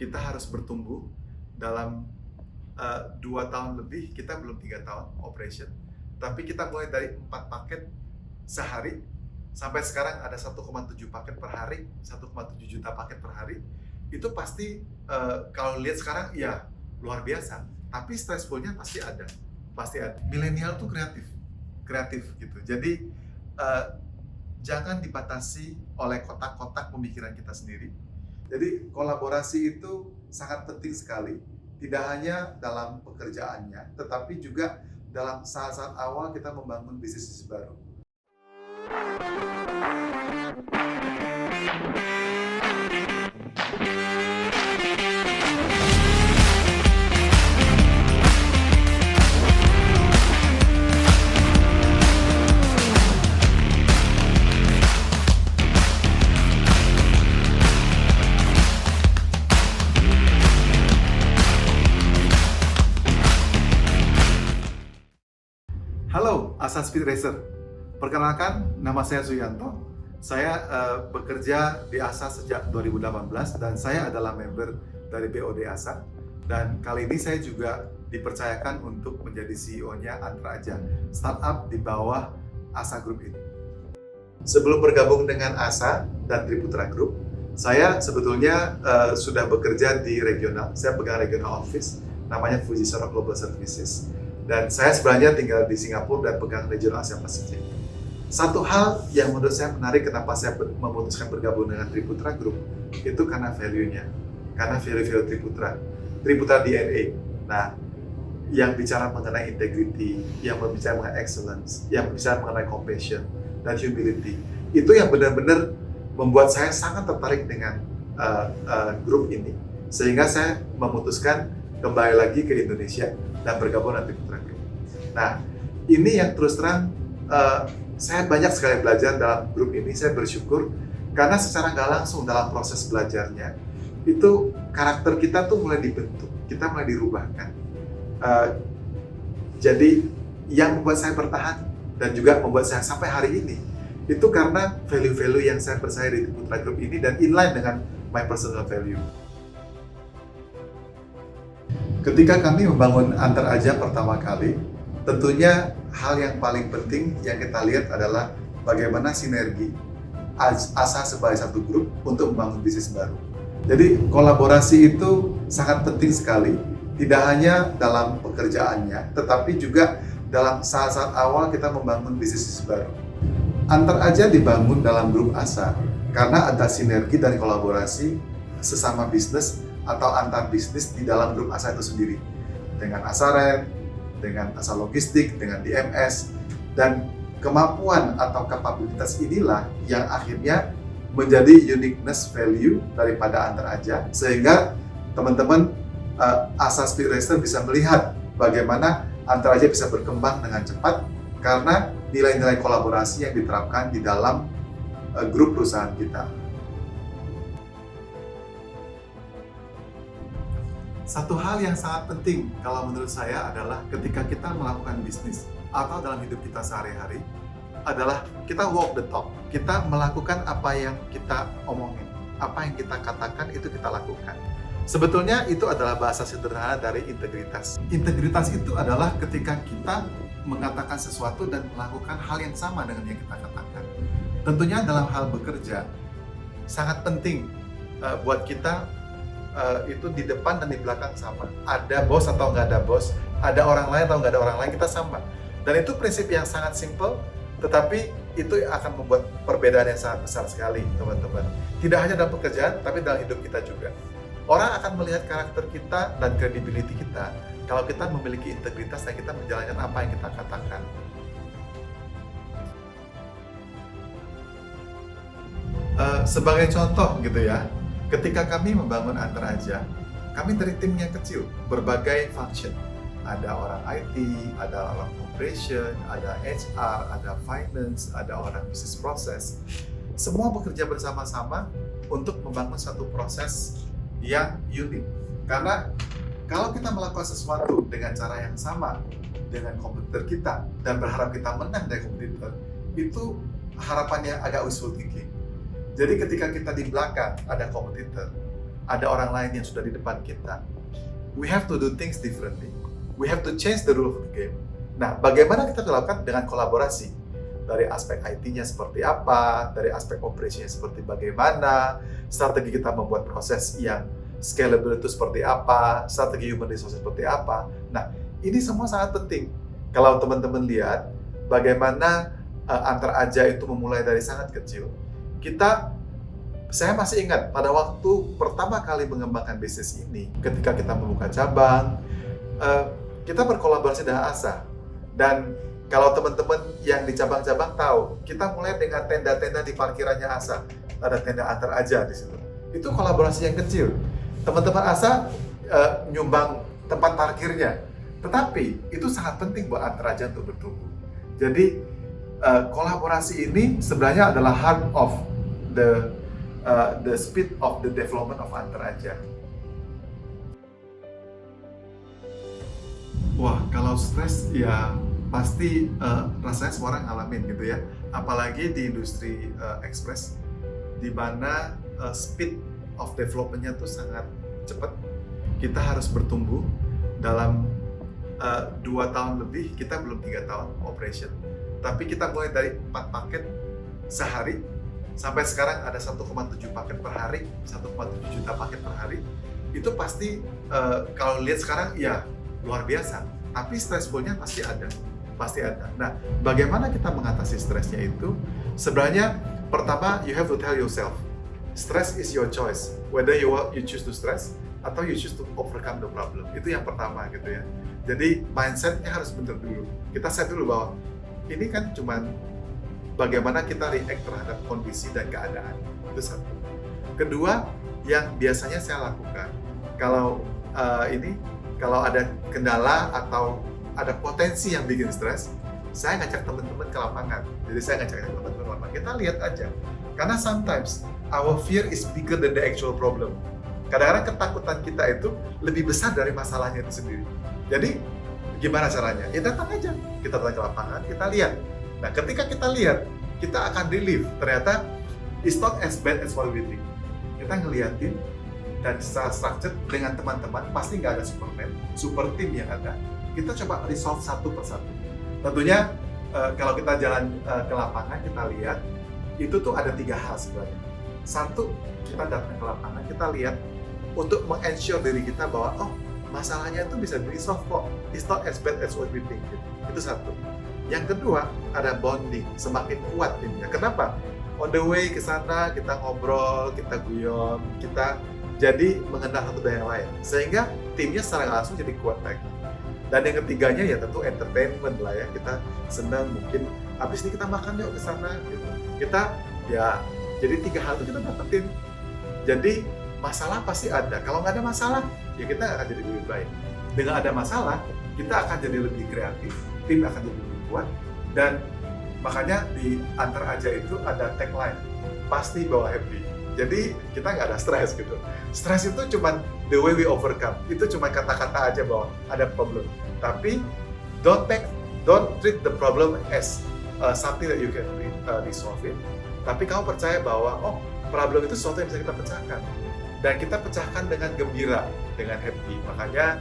kita harus bertumbuh dalam 2 tahun lebih, kita belum 3 tahun operation, tapi kita mulai dari 4 paket sehari, sampai sekarang ada 1,7 paket per hari, 1,7 juta paket per hari. Itu pasti kalau lihat sekarang ya luar biasa, tapi stressful-nya pasti ada, pasti ada. Milenial tuh kreatif gitu. Jadi jangan dibatasi oleh kotak-kotak pemikiran kita sendiri. Jadi kolaborasi itu sangat penting sekali, tidak hanya dalam pekerjaannya, tetapi juga dalam saat-saat awal kita membangun bisnis baru. Halo, Asa Speed Racer. Perkenalkan, nama saya Suyanto. Saya bekerja di ASA sejak 2018 dan saya adalah member dari BOD ASA. Dan kali ini saya juga dipercayakan untuk menjadi CEO-nya Antra Aja, startup di bawah ASA Group ini. Sebelum bergabung dengan ASA dan Triputra Group, saya sebetulnya sudah bekerja di regional. Saya pegang regional office, namanya Fujisawa Global Services. Dan saya sebenarnya tinggal di Singapura dan pegang regional Asia Pasifik. Satu hal yang menurut saya menarik kenapa saya memutuskan bergabung dengan Triputra Group itu karena value-nya, karena value-value Triputra DNA. Nah, yang bicara mengenai integrity, yang berbicara mengenai excellence, yang berbicara mengenai compassion dan humility, itu yang benar-benar membuat saya sangat tertarik dengan grup ini, sehingga saya memutuskan kembali lagi ke Indonesia dan bergabung dengan Triputra Group. Nah, ini yang terus terang saya banyak sekali belajar dalam grup ini. Saya bersyukur karena secara nggak langsung dalam proses belajarnya itu karakter kita tuh mulai dibentuk, kita mulai dirubahkan. Jadi yang membuat saya bertahan dan juga membuat saya sampai hari ini itu karena value-value yang saya percaya di Triputra Group ini dan inline dengan my personal value. Ketika kami membangun Antra Aja pertama kali, tentunya hal yang paling penting yang kita lihat adalah bagaimana sinergi ASA sebagai satu grup untuk membangun bisnis baru. Jadi kolaborasi itu sangat penting sekali, tidak hanya dalam pekerjaannya, tetapi juga dalam saat-saat awal kita membangun bisnis baru. Antra Aja dibangun dalam grup ASA karena ada sinergi dan kolaborasi sesama bisnis atau antar bisnis di dalam grup ASA itu sendiri, dengan ASA dengan ASA Logistik, dengan DMS, dan kemampuan atau kapabilitas inilah yang akhirnya menjadi uniqueness value daripada Antra Aja, sehingga teman-teman ASA Speed Racer bisa melihat bagaimana Antra Aja bisa berkembang dengan cepat karena nilai-nilai kolaborasi yang diterapkan di dalam grup perusahaan kita. Satu hal yang sangat penting kalau menurut saya adalah ketika kita melakukan bisnis atau dalam hidup kita sehari-hari adalah kita walk the talk. Kita melakukan apa yang kita omongin, apa yang kita katakan itu kita lakukan. Sebetulnya itu adalah bahasa sederhana dari integritas. Integritas itu adalah ketika kita mengatakan sesuatu dan melakukan hal yang sama dengan yang kita katakan. Tentunya dalam hal bekerja sangat penting buat kita itu di depan dan di belakang sama. Ada bos atau nggak ada bos, ada orang lain atau nggak ada orang lain, kita sama. Dan itu prinsip yang sangat simple, tetapi itu akan membuat perbedaan yang sangat besar sekali, teman-teman. Tidak hanya dalam pekerjaan, tapi dalam hidup kita juga. Orang akan melihat karakter kita dan credibility kita kalau kita memiliki integritas dan kita menjalankan apa yang kita katakan. Sebagai contoh gitu ya, ketika kami membangun Antra Aja, kami dari tim yang kecil, berbagai function. Ada orang IT, ada orang operation, ada HR, ada finance, ada orang business process. Semua bekerja bersama-sama untuk membangun satu proses yang unik. Karena kalau kita melakukan sesuatu dengan cara yang sama dengan kompetitor kita dan berharap kita menang dari kompetitor, itu harapannya agak wishful thinking. Jadi ketika kita di belakang ada kompetitor, ada orang lain yang sudah di depan kita, we have to do things differently. We have to change the rule of the game. Nah, bagaimana kita lakukan dengan kolaborasi? Dari aspek IT-nya seperti apa, dari aspek operasinya seperti bagaimana, strategi kita membuat proses yang scalable itu seperti apa, strategi human resource seperti apa. Nah, ini semua sangat penting. Kalau teman-teman lihat bagaimana Antar Aja itu memulai dari sangat kecil. Saya masih ingat pada waktu pertama kali mengembangkan bisnis ini, ketika kita membuka cabang, kita berkolaborasi dengan ASA. Dan kalau teman-teman yang di cabang-cabang tahu, kita mulai dengan tenda-tenda di parkirannya ASA. Ada tenda Antar Aja di situ. Itu kolaborasi yang kecil. Teman-teman ASA nyumbang tempat parkirnya. Tetapi itu sangat penting buat Antar Aja untuk bertumbuh. Jadi kolaborasi ini sebenarnya adalah heart of the speed of the development of Antar Aja. Wah, kalau stres ya pasti rasanya semua orang ngalamin gitu ya. Apalagi di industri ekspres, di mana speed of development-nya tuh sangat cepat. Kita harus bertumbuh dalam 2 tahun lebih, kita belum 3 tahun operation. Tapi kita mulai dari 4 paket sehari, sampai sekarang ada 1,7 paket per hari, 1,7 juta paket per hari. Itu pasti kalau lihat sekarang ya luar biasa. Tapi stressful-nya pasti ada. Nah, bagaimana kita mengatasi stresnya itu? Sebenarnya pertama, you have to tell yourself, stress is your choice. Whether you choose to stress atau you choose to overcome the problem. Itu yang pertama gitu ya. Jadi mindset-nya harus benar dulu. Kita set dulu bahwa ini kan cuman bagaimana kita react terhadap kondisi dan keadaan. Itu satu. Kedua, yang biasanya saya lakukan, kalau ada kendala atau ada potensi yang bikin stres, saya ngajak teman-teman ke lapangan. Jadi saya ngajak teman-teman ke lapangan. Kita lihat aja. Karena sometimes our fear is bigger than the actual problem. Kadang-kadang ketakutan kita itu lebih besar dari masalahnya itu sendiri. Jadi gimana caranya? Ya datang aja. Kita datang ke lapangan, kita lihat. Nah, ketika kita lihat, kita akan relief. Ternyata it's not as bad as what we think. Kita ngeliatin dan secara structure dengan teman-teman, pasti nggak ada Superman, super team yang ada. Kita coba resolve satu persatu. Tentunya kalau kita jalan ke lapangan, kita lihat itu tuh ada 3 hal sebenarnya. Satu, kita datang ke lapangan, kita lihat untuk meng-ensure diri kita bahwa masalahnya itu bisa di-resolve kok. It's not as bad as what we think. Itu satu. Yang kedua, ada bonding, semakin kuat timnya. Kenapa? On the way ke sana kita ngobrol, kita guyon, kita jadi mengenal satu dan yang lain. Sehingga timnya secara langsung jadi kuat lagi. Dan yang ketiganya ya tentu entertainment lah ya. Kita senang, mungkin habis ini kita makan yuk ke sana gitu. Kita ya jadi 3 hal itu kita dapetin. Jadi masalah pasti ada. Kalau nggak ada masalah, ya kita akan jadi lebih baik. Dengan ada masalah, kita akan jadi lebih kreatif, tim akan jadi lebih kuat. Dan makanya di Antar Aja itu ada tagline, pasti bawa happy. Jadi kita nggak ada stres gitu. Stres itu cuma the way we overcome. Itu cuma kata-kata aja bahwa ada problem. Tapi don't treat the problem as something that you can resolve it. Tapi kamu percaya bahwa problem itu sesuatu yang bisa kita pecahkan. Dan kita pecahkan dengan gembira, dengan happy. Makanya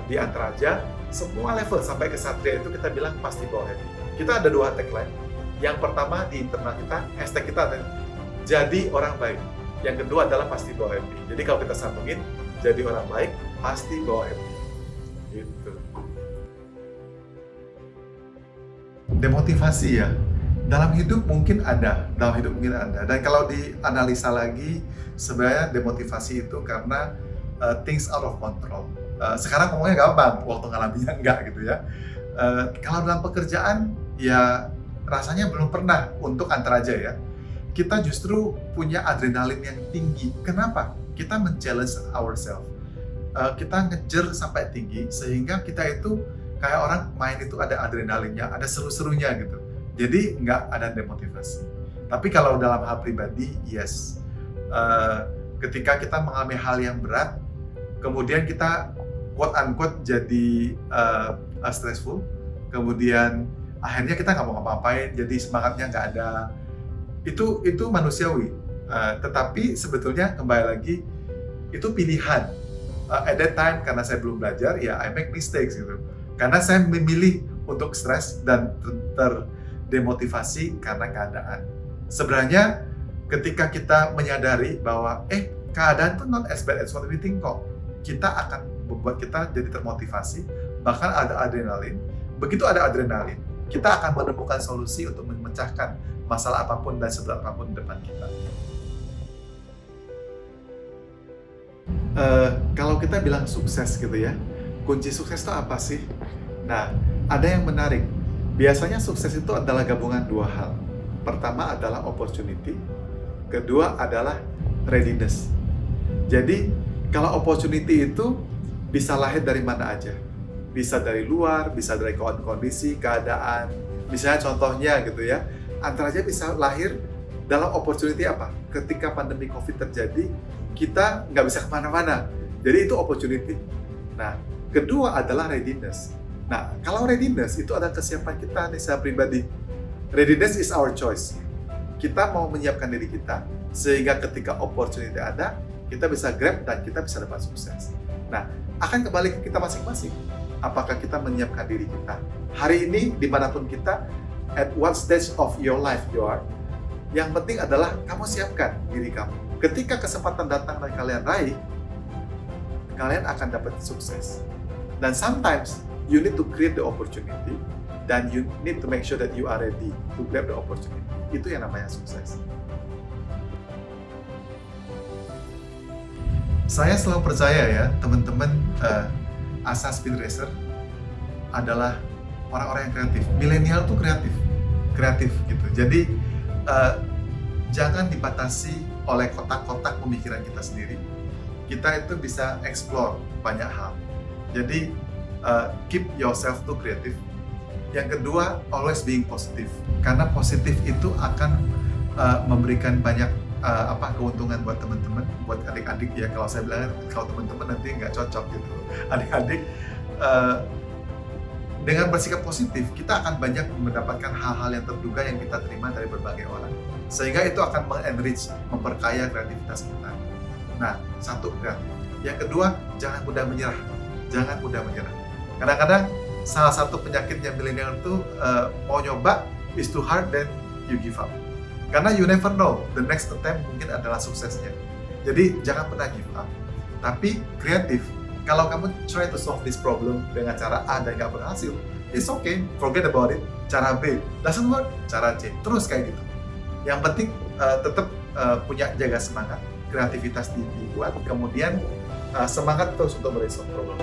di Antar Aja, semua level sampai ke Satria itu kita bilang pasti bawa happy. Kita ada 2 tagline. Yang pertama di internal kita, hashtag kita ada jadi orang baik. Yang kedua adalah pasti bawa happy. Jadi kalau kita sambungin, jadi orang baik, pasti bawa happy. Gitu. Demotivasi ya. Dalam hidup mungkin ada. Dan kalau dianalisa lagi, sebenarnya demotivasi itu karena things out of control. Sekarang ngomongnya gampang, waktu ngalaminnya enggak gitu ya. Kalau dalam pekerjaan, ya rasanya belum pernah untuk Antar Aja ya. Kita justru punya adrenalin yang tinggi. Kenapa? Kita men-challenge ourselves. Kita ngejar sampai tinggi, sehingga kita itu kayak orang main itu ada adrenalinnya, ada seru-serunya gitu. Jadi nggak ada demotivasi. Tapi kalau dalam hal pribadi, yes. Ketika kita mengalami hal yang berat, kemudian kita quote-unquote jadi stressful, kemudian akhirnya kita nggak mau ngapa-ngapain, jadi semangatnya nggak ada. Itu manusiawi. Tetapi sebetulnya kembali lagi, itu pilihan. At that time karena saya belum belajar, ya I make mistakes gitu. Karena saya memilih untuk stres dan terdemotivasi karena keadaan. Sebenarnya ketika kita menyadari bahwa keadaan tuh not as bad as what we think kok, kita akan membuat kita jadi termotivasi, bahkan ada adrenalin. Begitu ada adrenalin, kita akan menemukan solusi untuk memecahkan masalah apapun dan seberat apapun di depan kita. Kalau kita bilang sukses gitu ya, kunci sukses itu apa sih? Nah, ada yang menarik. Biasanya sukses itu adalah gabungan dua hal. Pertama adalah opportunity, kedua adalah readiness. Jadi, kalau opportunity itu bisa lahir dari mana aja. Bisa dari luar, bisa dari kondisi, keadaan. Misalnya contohnya gitu ya, antara aja bisa lahir dalam opportunity apa? Ketika pandemi COVID terjadi, kita nggak bisa kemana-mana. Jadi itu opportunity. Nah, kedua adalah readiness. Nah, kalau readiness itu adalah kesiapan kita nih secara pribadi. Readiness is our choice. Kita mau menyiapkan diri kita, sehingga ketika opportunity ada, kita bisa grab dan kita bisa dapat sukses. Nah, akan kembali ke kita masing-masing. Apakah kita menyiapkan diri kita? Hari ini, dimanapun kita, at what stage of your life you are, yang penting adalah kamu siapkan diri kamu. Ketika kesempatan datang dan kalian raih, kalian akan dapat sukses. Dan sometimes, you need to create the opportunity, dan you need to make sure that you are ready to grab the opportunity. Itu yang namanya sukses. Saya selalu percaya ya, teman-teman, Asa Speed Racer adalah orang-orang yang kreatif. Milenial tuh kreatif gitu. Jadi jangan dibatasi oleh kotak-kotak pemikiran kita sendiri. Kita itu bisa explore banyak hal. Jadi keep yourself to creative. Yang kedua, always being positive. Karena positif itu akan memberikan banyak keuntungan buat teman-teman, buat adik-adik ya. Kalau saya bilang, kalau teman-teman nanti nggak cocok gitu. Adik-adik dengan bersikap positif, kita akan banyak mendapatkan hal-hal yang terduga yang kita terima dari berbagai orang. Sehingga itu akan mengenrich, memperkaya kreativitas kita. Nah, satu, kreatif. Yang kedua, jangan mudah menyerah. Jangan mudah menyerah. Kadang-kadang salah satu penyakitnya milenial itu mau nyoba is too hard, then you give up. Karena you never know, the next attempt mungkin adalah suksesnya. Jadi jangan pernah give up. Tapi kreatif. Kalau kamu try to solve this problem dengan cara A dan nggak berhasil, it's okay, forget about it. Cara B doesn't work, cara C, terus kayak gitu. Yang penting tetap punya jaga semangat, kreativitas dibuat, kemudian semangat terus untuk meresolve problem.